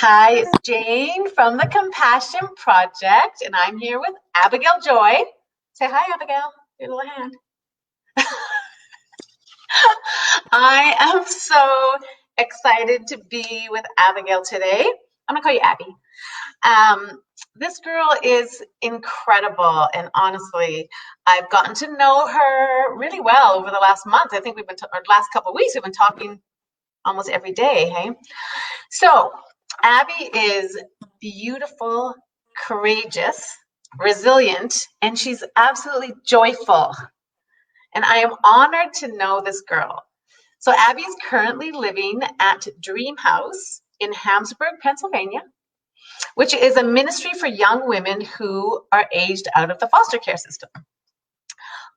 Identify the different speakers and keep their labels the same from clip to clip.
Speaker 1: Hi, it's Jane from the Compassion Project, and I'm here with Abigail Joy. Say hi, Abigail. Your little hand. I am so excited to be with Abigail today. I'm gonna call you Abby. This girl is incredible, and honestly, I've gotten to know her really well over the last month. I think or last couple of weeks, we've been talking almost every day. Hey, so Abby is beautiful, courageous, resilient, and she's absolutely joyful. And I am honored to know this girl. So Abby is currently living at Dream House in Hamsburg, Pennsylvania, which is a ministry for young women who are aged out of the foster care system.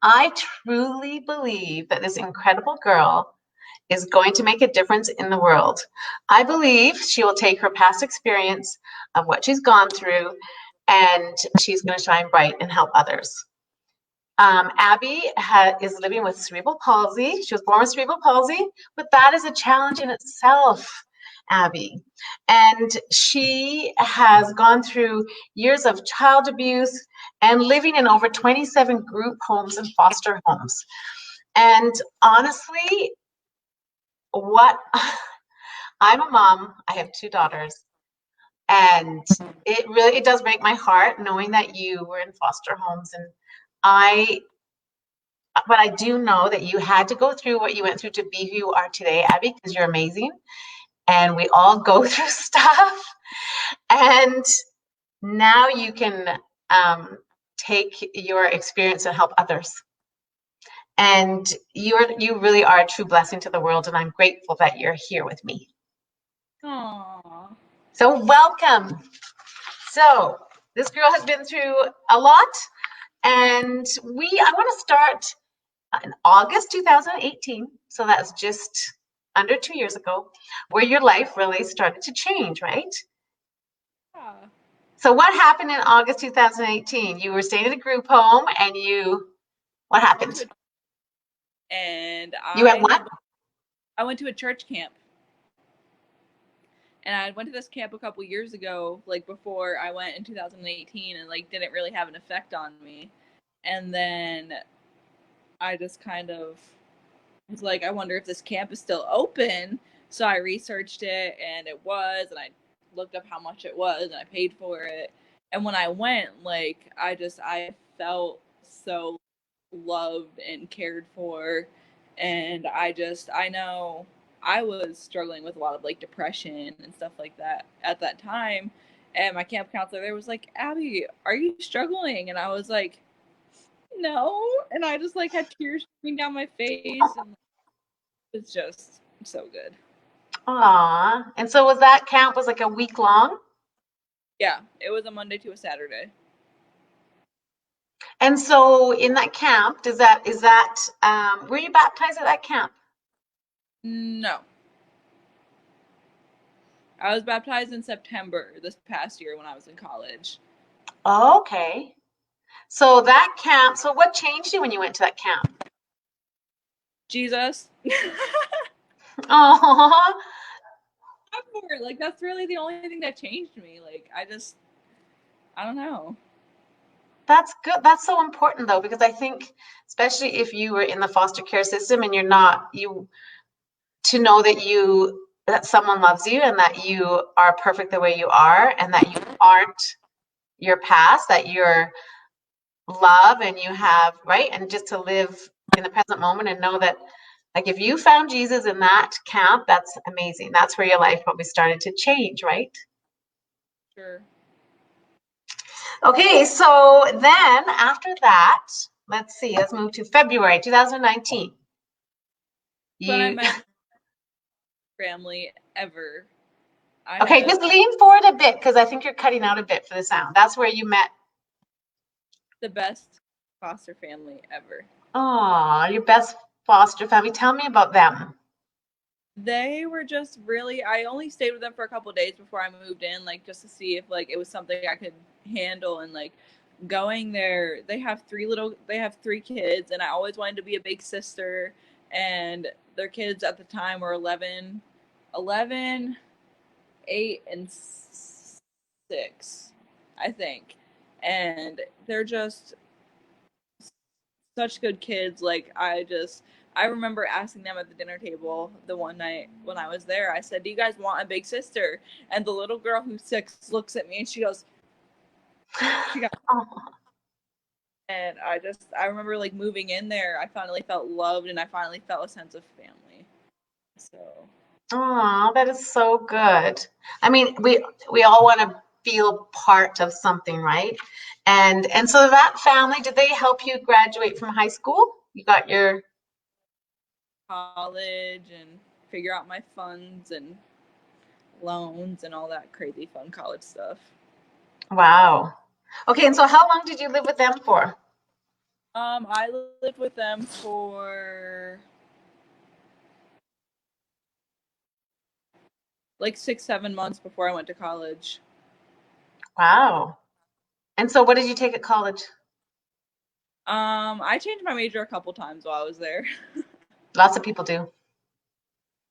Speaker 1: I truly believe that this incredible girl is going to make a difference in the world. I believe she will take her past experience of what she's gone through and she's going to shine bright and help others. Abby is living with cerebral palsy. She was born with cerebral palsy, but that is a challenge in itself, Abby. And she has gone through years of child abuse and living in over 27 group homes and foster homes. And honestly, what I'm a mom, I have two daughters, and it does break my heart knowing that you were in foster homes. And I but I do know that you had to go through what you went through to be who you are today, Abby, because you're amazing. And we all go through stuff. And now you can take your experience and help others. And you really are a true blessing to the world, and I'm grateful that you're here with me.
Speaker 2: Aww.
Speaker 1: So welcome. So this girl has been through a lot, and I want to start in August 2018. So that's just under 2 years ago, where your life really started to change, right?
Speaker 2: Yeah.
Speaker 1: So what happened in August 2018? You were staying at a group home, and what happened?
Speaker 2: And
Speaker 1: You had what?
Speaker 2: I went to a church camp. And I went to this camp a couple years ago, like before I went in 2018, and like didn't really have an effect on me. And then I just kind of was like, I wonder if this camp is still open. So I researched it, and it was, and I looked up how much it was, and I paid for it. And when I went, like I felt so loved and cared for, and I know I was struggling with a lot of like depression and stuff like that at that time. And my camp counselor there was like, Abby, are you struggling? And I was like, no. And I just like had tears streaming down my face, and it's just so good.
Speaker 1: Aw. And so was that camp was like a week long?
Speaker 2: Yeah, it was a Monday to a Saturday.
Speaker 1: And so in that camp, were you baptized at that camp?
Speaker 2: No, I was baptized in September this past year when I was in college.
Speaker 1: Okay. So what changed you when you went to that camp?
Speaker 2: Jesus.
Speaker 1: Oh,
Speaker 2: Like that's really the only thing that changed me. Like I don't know.
Speaker 1: that's good. That's so important though, because I think, especially if you were in the foster care system and to know that someone loves you and that you are perfect the way you are and that you aren't your past, that you're love and you have, right? And just to live in the present moment and know that, like, if you found Jesus in that camp, that's amazing. That's where your life probably started to change, right?
Speaker 2: Sure.
Speaker 1: Okay, so then after that, let's move to February 2019.
Speaker 2: When I
Speaker 1: You,
Speaker 2: met family ever, I
Speaker 1: okay,
Speaker 2: met
Speaker 1: just lean forward a bit because I think you're cutting out a bit for the sound. That's where you met.
Speaker 2: the best foster family ever.
Speaker 1: Oh, your best foster family. Tell me about them.
Speaker 2: They were just really, I only stayed with them for a couple days before I moved in, like just to see if like it was something I could handle. And like going there, they have three kids, and I always wanted to be a big sister. And their kids at the time were 11, 8 and 6, I think. And they're just such good kids. Like I remember asking them at the dinner table the one night when I was there. I said, "Do you guys want a big sister?" And the little girl who's 6 looks at me and she goes, she got
Speaker 1: Oh,
Speaker 2: and I remember like moving in there, I finally felt loved and I finally felt a sense of family. So
Speaker 1: oh, that is so good. I mean, we all want to feel part of something, right? And so that family, did they help you graduate from high school? You got your
Speaker 2: college and figure out my funds and loans and all that crazy fun college stuff.
Speaker 1: wow. Okay, and so how long did you live with them for?
Speaker 2: I lived with them for like 6, 7 months before I went to college.
Speaker 1: Wow. And so what did you take at college?
Speaker 2: I changed my major a couple times while I was there.
Speaker 1: Lots of people do.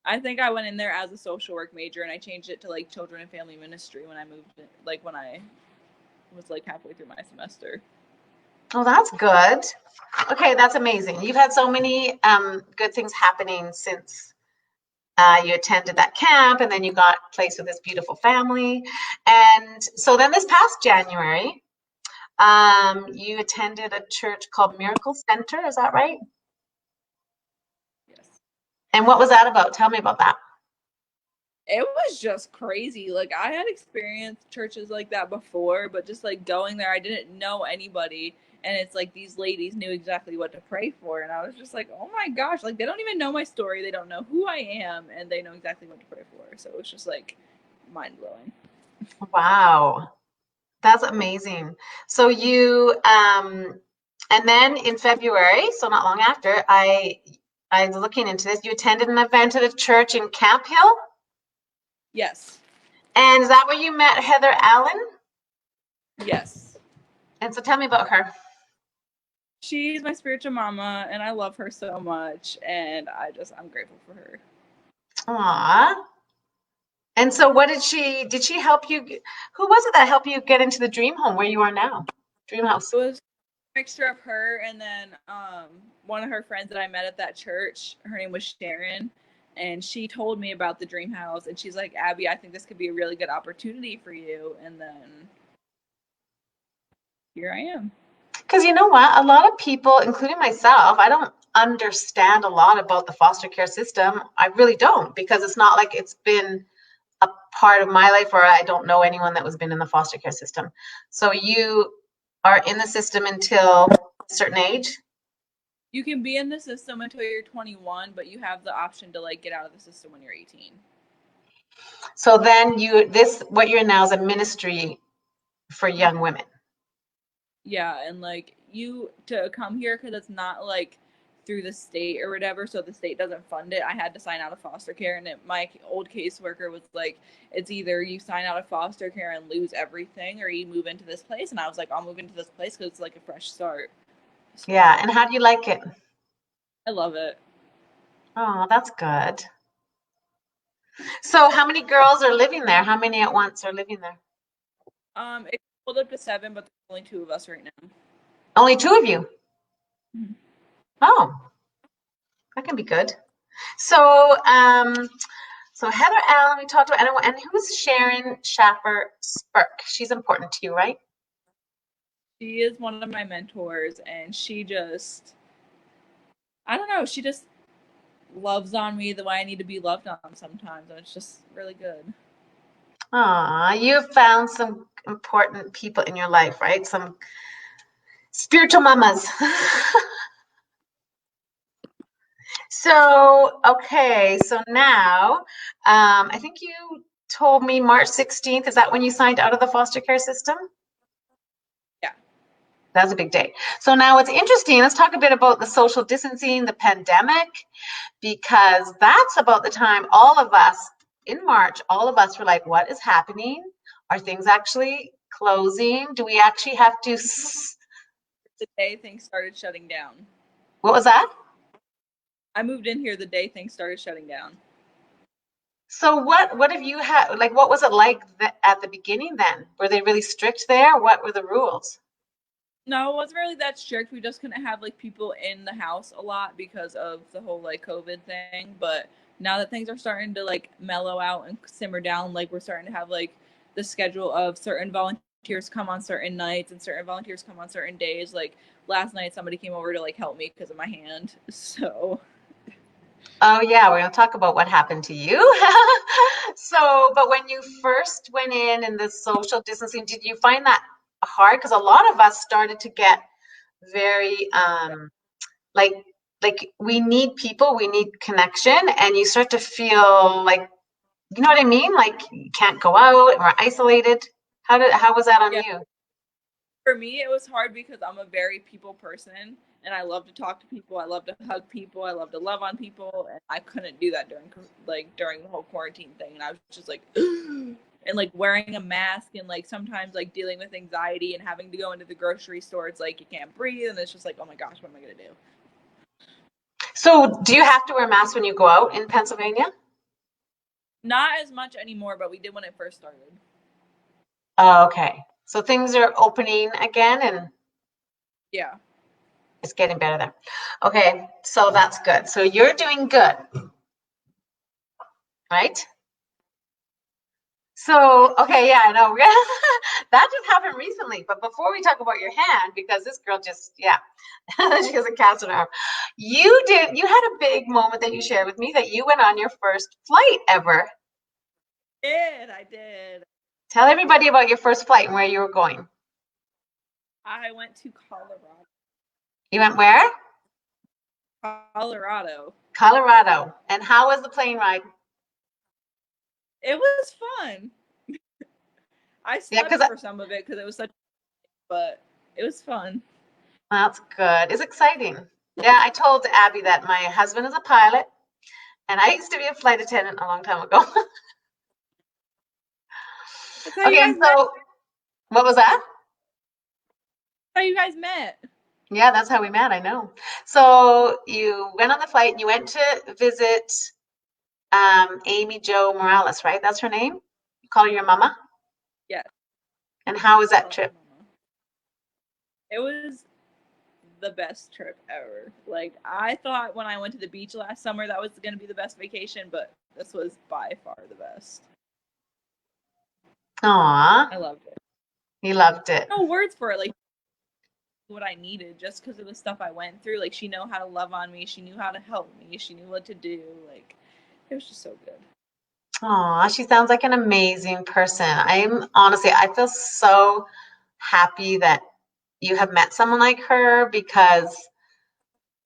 Speaker 2: I think I went in there as a social work major and I changed it to like children and family ministry when I moved in, like when I was like halfway through my semester.
Speaker 1: Oh, that's good. Okay, that's amazing. You've had so many good things happening since you attended that camp, and then you got placed with this beautiful family. And so then this past January, you attended a church called Miracle Center. Is that right?
Speaker 2: Yes.
Speaker 1: And what was that about? Tell me about that.
Speaker 2: It was just crazy. Like I had experienced churches like that before, but just like going there, I didn't know anybody. And it's like these ladies knew exactly what to pray for. And I was just like, oh my gosh, like they don't even know my story. They don't know who I am, and they know exactly what to pray for. So it was just like mind blowing.
Speaker 1: Wow, that's amazing. So and then in February, so not long after, I was looking into this. You attended an event at a church in Camp Hill,
Speaker 2: Yes.
Speaker 1: and is that where you met Heather Allen?
Speaker 2: Yes.
Speaker 1: And so tell me about her.
Speaker 2: She's my spiritual mama, and I love her so much. And I'm grateful for her.
Speaker 1: Aw. And so what did she help you, who was it that helped you get into the dream home where you are now? Dream house.
Speaker 2: It was a mixture of her and then one of her friends that I met at that church. Her name was Sharon, and she told me about the dream house. And she's like, Abby, I think this could be a really good opportunity for you. And then here I am.
Speaker 1: Because you know what? A lot of people, including myself, I don't understand a lot about the foster care system. I really don't, because it's not like it's been a part of my life, or I don't know anyone that was been in the foster care system. So you are in the system until a certain age.
Speaker 2: You can be in the system until you're 21, but you have the option to like get out of the system when you're 18.
Speaker 1: So then what you're in now is a ministry for young women.
Speaker 2: Yeah, and like you to come here because it's not like through the state or whatever, so the state doesn't fund it. I had to sign out of foster care, and my old caseworker was like, "It's either you sign out of foster care and lose everything, or you move into this place." And I was like, "I'll move into this place because it's like a fresh start." So
Speaker 1: Yeah. And how do you like it?
Speaker 2: I love it.
Speaker 1: Oh, that's good. So how many girls are living there? How many at once are living there?
Speaker 2: It pulled up to 7, but there's only 2 of us right now.
Speaker 1: Only two of you.
Speaker 2: Mm-hmm.
Speaker 1: Oh, that can be good. So, so Heather Allen, we talked about, and who's Sharon Schaffer Spurk? She's important to you, right?
Speaker 2: She is one of my mentors, and I don't know, she just loves on me the way I need to be loved on sometimes, and it's just really good.
Speaker 1: Aw, you've found some important people in your life, right? Some spiritual mamas. So, okay, so now, I think you told me March 16th. Is that when you signed out of the foster care system?
Speaker 2: Yeah.
Speaker 1: That's a big day. So now what's interesting, let's talk a bit about the social distancing, the pandemic, because that's about the time all of us in March, all of us were like, what is happening? Are things actually closing? Do we actually have to?
Speaker 2: The day things started shutting down.
Speaker 1: What was that?
Speaker 2: I moved in here the day things started shutting down.
Speaker 1: So what have you had, like, what was it like at the beginning then? Were they really strict there? What were the rules?
Speaker 2: No, it wasn't really that strict. We just couldn't have like people in the house a lot because of the whole like COVID thing. But now that things are starting to like mellow out and simmer down, like we're starting to have like the schedule of certain volunteers come on certain nights and certain volunteers come on certain days. Like last night, somebody came over to like help me because of my hand. So
Speaker 1: Oh yeah, we're gonna talk about what happened to you. So, but when you first went in and the social distancing, did you find that hard? Because a lot of us started to get very like we need people, we need connection, and you start to feel like, you know what I mean? Like you can't go out, we're isolated. How was that on
Speaker 2: yeah,
Speaker 1: you?
Speaker 2: for me, it was hard because I'm a very people person and I love to talk to people. I love to hug people. I love to love on people. And I couldn't do that during the whole quarantine thing. And I was just like, and like wearing a mask and like sometimes like dealing with anxiety and having to go into the grocery store. It's like you can't breathe. And it's just like, oh my gosh, what am I going to do?
Speaker 1: So, do you have to wear masks when you go out in Pennsylvania?
Speaker 2: Not as much anymore, but we did when it first started.
Speaker 1: Oh, okay. So things are opening again and
Speaker 2: Yeah.
Speaker 1: it's getting better there. Okay, so that's good. So you're doing good, right? So, okay, yeah, I know. That just happened recently. But before we talk about your hand, because this girl just, yeah, she has a cast on her arm. You had a big moment that you shared with me that you went on your first flight ever.
Speaker 2: I did.
Speaker 1: Tell everybody about your first flight and where you were going.
Speaker 2: I went to Colorado.
Speaker 1: You went where?
Speaker 2: Colorado.
Speaker 1: Colorado. And how was the plane ride?
Speaker 2: It was fun. I
Speaker 1: Yeah,
Speaker 2: slept
Speaker 1: because
Speaker 2: for some of it because it was such, but it was fun.
Speaker 1: that's good. It's exciting. Yeah, I told Abby that my husband is a pilot and I used to be a flight attendant a long time ago.
Speaker 2: That's how you
Speaker 1: Okay,
Speaker 2: guys
Speaker 1: and
Speaker 2: met.
Speaker 1: so what was that?
Speaker 2: How you guys met.
Speaker 1: Yeah, that's how we met, I know. So you went on the flight and you went to visit Amy Jo Morales, right? That's her name? You call her your mama?
Speaker 2: Yeah,
Speaker 1: And how was that
Speaker 2: call her
Speaker 1: trip?
Speaker 2: mama. It was the best trip ever. Like I thought when I went to the beach last summer that was gonna be the best vacation, but this was by far the best.
Speaker 1: Aw,
Speaker 2: I loved it.
Speaker 1: he loved it.
Speaker 2: No words for it. Like what I needed just because of the stuff I went through. Like she knew how to love on me. She knew how to help me. She knew what to do. Like it was just so good.
Speaker 1: Aw, she sounds like an amazing person. I'm honestly, I feel so happy that you have met someone like her because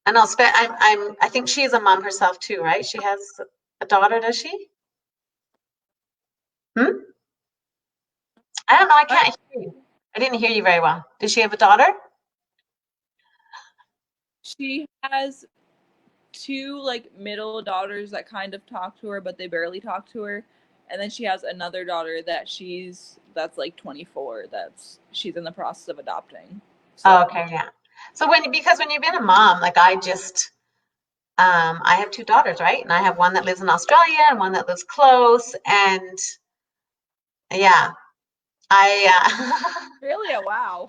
Speaker 1: I know I think she is a mom herself too, right? She has a daughter, does she? Hmm? I don't know, I
Speaker 2: What?
Speaker 1: can't hear you. I didn't hear you very well. Does she have a daughter?
Speaker 2: She has two like middle daughters that kind of talk to her, but they barely talk to her. And then she has another daughter that's like 24. That's she's in the process of adopting.
Speaker 1: Oh,
Speaker 2: So
Speaker 1: okay, yeah. So because when you've been a mom, like I have two daughters, right? And I have one that lives in Australia and one that lives close. And yeah, I
Speaker 2: really a wow.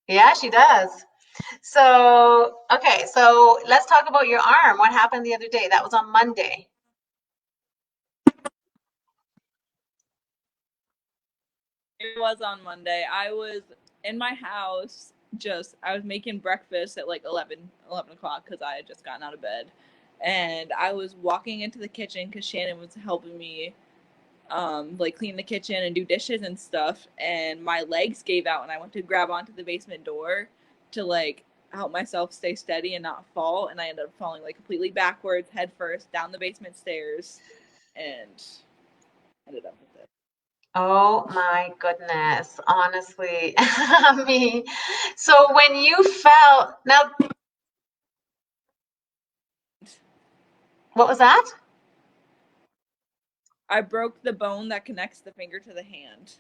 Speaker 1: yeah, she does. So, okay, so let's talk about your arm. What happened the other day? That was on Monday.
Speaker 2: It was on Monday. I was in my house just I was making breakfast at like 11 o'clock because I had just gotten out of bed. And I was walking into the kitchen because Shannon was helping me like clean the kitchen and do dishes and stuff, and my legs gave out and I went to grab onto the basement door to like help myself stay steady and not fall, and I ended up falling like completely backwards head first down the basement stairs and ended up with it.
Speaker 1: Oh my goodness. Honestly, me. So when you fell, now, what was that?
Speaker 2: I broke the bone that connects the finger to the hand.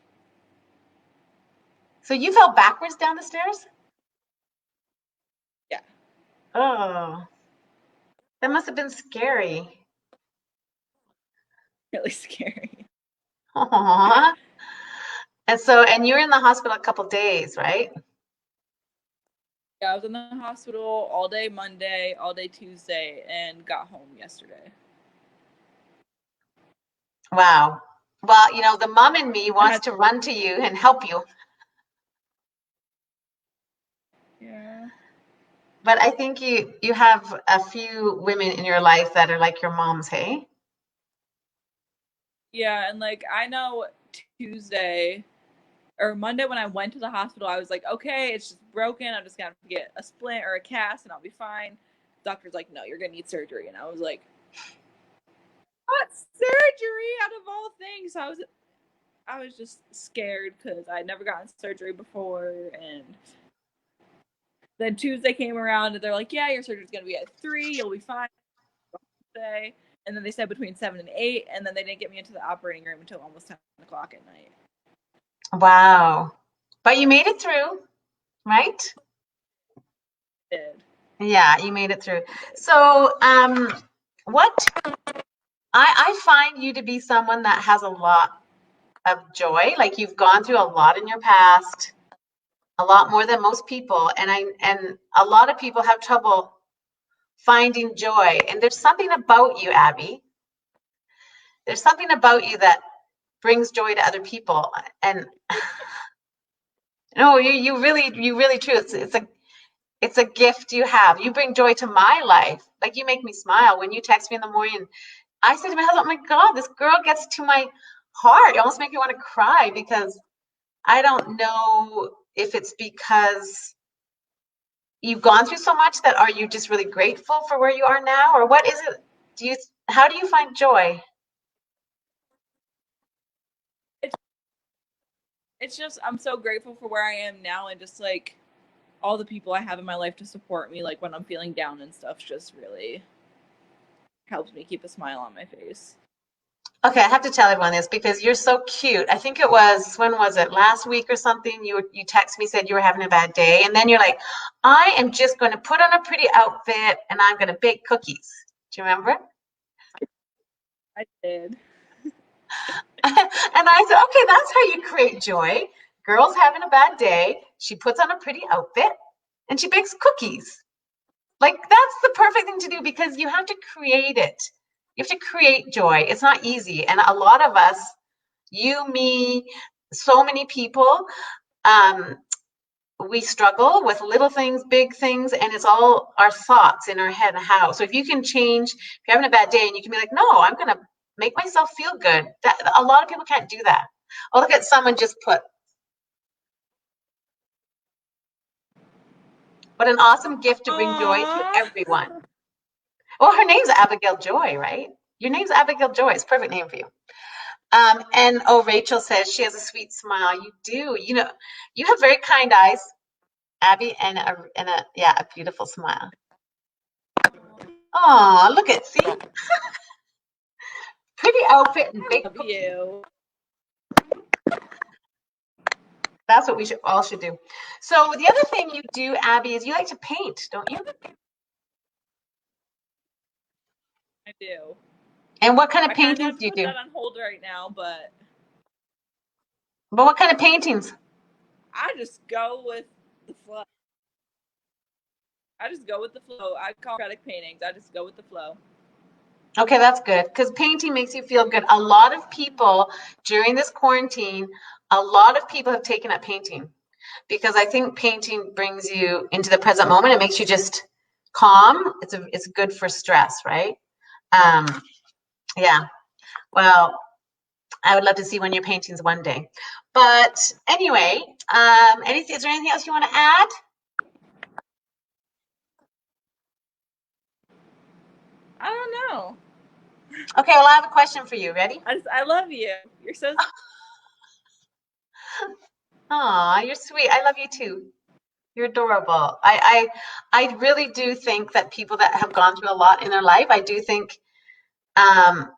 Speaker 1: So you fell backwards down the stairs?
Speaker 2: Yeah.
Speaker 1: Oh, that must have been scary.
Speaker 2: really scary.
Speaker 1: Aww. And you were in the hospital a couple days, right?
Speaker 2: Yeah, I was in the hospital all day Monday, all day Tuesday, and got home yesterday.
Speaker 1: Wow. Well, the mom in me
Speaker 2: I
Speaker 1: wants
Speaker 2: had,
Speaker 1: to run to you and help you,
Speaker 2: yeah,
Speaker 1: but I think you have a few women in your life that are like your moms, hey?
Speaker 2: yeah, and like I know Tuesday or Monday when I went to the hospital, I was like, okay, it's just broken. I'm just gonna have to get a splint or a cast, and I'll be fine. Doctor's like, no, you're gonna need surgery, and I was like, what surgery out of all things? So I was just scared because I'd never gotten surgery before, and then Tuesday came around and they're like, yeah, your surgery's gonna be at 3, you'll be fine. Today. And then they said between 7 and 8, and then they didn't get me into the operating room until almost 10 o'clock at night.
Speaker 1: Wow. But you made it through, right?
Speaker 2: I did.
Speaker 1: Yeah, you made it through.
Speaker 2: I did.
Speaker 1: So, what I find you to be someone that has a lot of joy. Like you've gone through a lot in your past, a lot more than most people, and a lot of people have trouble finding joy. And there's something about you, Abby. There's something about you that brings joy to other people. And no, you really true. It's a gift you have. You bring joy to my life. Like you make me smile when you text me in the morning. I said to my husband, "Oh my God, this girl gets to my heart. It almost makes me want to cry because I don't know if it's because you've gone through so much that are you just really grateful for where you are now, or what is it? How do you find joy?
Speaker 2: It's, it's just, I'm so grateful for where I am now, and just like all the people I have in my life to support me, like when I'm feeling down and stuff, just really helps me keep a smile on my face.
Speaker 1: Okay, I have to tell everyone this because you're so cute. I think it was, when was it? Last week or something, you text me, said you were having a bad day, and then you're like, I am just going to put on a pretty outfit and I'm going to bake cookies. Do you remember?
Speaker 2: I did.
Speaker 1: And I said, okay, that's how you create joy. Girl's having a bad day. She puts on a pretty outfit and she bakes cookies. Like that's the perfect thing to do because you have to create it. You have to create joy. It's not easy. And a lot of us, you, me, so many people, um, we struggle with little things, big things, and it's all our thoughts in our head and how. So if you can change, if you're having a bad day and you can be like, no, I'm going to make myself feel good. That, a lot of people can't do that. Oh, look at someone just put, what an awesome gift to bring joy to
Speaker 2: Aww.
Speaker 1: everyone. Well, her name's Abigail Joy, right? Your name's Abigail Joy. It's a perfect name for you. And oh, Rachel says she has a sweet smile. You do. You have very kind eyes, Abby, and a yeah, a beautiful smile. Oh, look at see, pretty outfit and
Speaker 2: I
Speaker 1: big
Speaker 2: love
Speaker 1: cookies.
Speaker 2: you.
Speaker 1: That's what we should all should do. So the other thing you do, Abby, is you like to paint, don't you?
Speaker 2: I do.
Speaker 1: And what kind of
Speaker 2: I kind of
Speaker 1: paintings
Speaker 2: have
Speaker 1: do you
Speaker 2: put
Speaker 1: do?
Speaker 2: that on hold right now, but
Speaker 1: But what kind of paintings?
Speaker 2: I just go with the flow. I just go with the flow. I call credit paintings. I just go with the flow.
Speaker 1: Okay, that's good because painting makes you feel good. A lot of people during this quarantine, a lot of people have taken up painting because I think painting brings you into the present moment. It makes you just calm. It's good for stress, right? Um, yeah. Well, I would love to see one of your paintings one day. But anyway, is there anything else you want to add?
Speaker 2: I don't know.
Speaker 1: Okay, well, I have a question for you. Ready?
Speaker 2: I love you. You're so.
Speaker 1: Aw, you're sweet. I love you too. You're adorable. I really do think that people that have gone through a lot in their life, I do think um,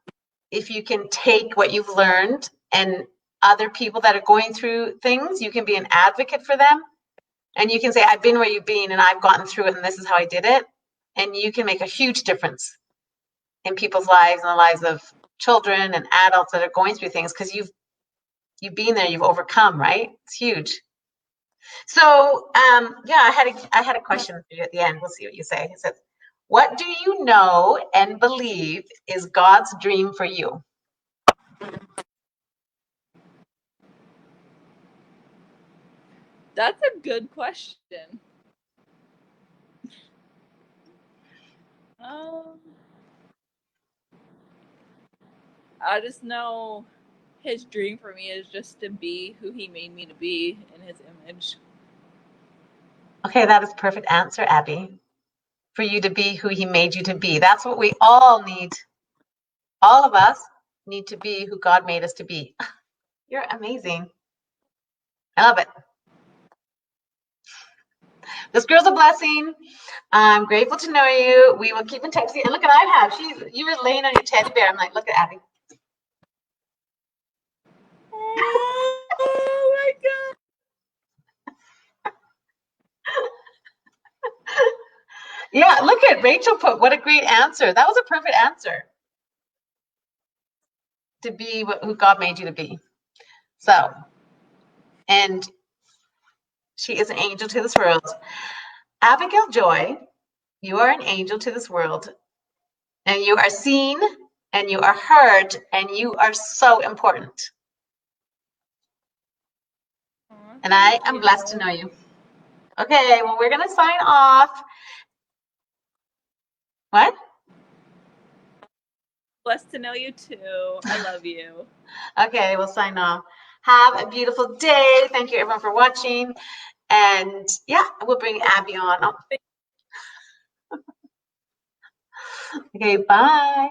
Speaker 1: if you can take what you've learned and other people that are going through things, you can be an advocate for them. And you can say, I've been where you've been and I've gotten through it and this is how I did it. And you can make a huge difference in people's lives and the lives of children and adults that are going through things because you've been there, you've overcome, right? It's huge. So yeah, I had a question for you at the end. We'll see what you say. It says, "What do you know and believe is God's dream for you?"
Speaker 2: That's a good question. Um, I just know his dream for me is just to be who he made me to be in his image.
Speaker 1: Okay, that is a perfect answer, Abby. For you to be who he made you to be. That's what we all need. All of us need to be who God made us to be. You're amazing. I love it. This girl's a blessing. I'm grateful to know you. We will keep in touch. And look at I have. You were laying on your teddy bear. I'm like, look at Abby.
Speaker 2: Oh my god!
Speaker 1: Yeah, look at Rachel put. What a great answer. That was a perfect answer. To be who God made you to be. So, and she is an angel to this world. Abigail Joy, you are an angel to this world, and you are seen, and you are heard, and you are so important.
Speaker 2: Aw,
Speaker 1: And I
Speaker 2: thank
Speaker 1: am blessed to
Speaker 2: you.
Speaker 1: know you. Okay, well, we're going to sign off. What?
Speaker 2: Blessed to know you too. I love you.
Speaker 1: Okay, we'll sign off. Have a beautiful day. Thank you, everyone, for watching. And yeah, we'll bring Abby on. Okay, bye.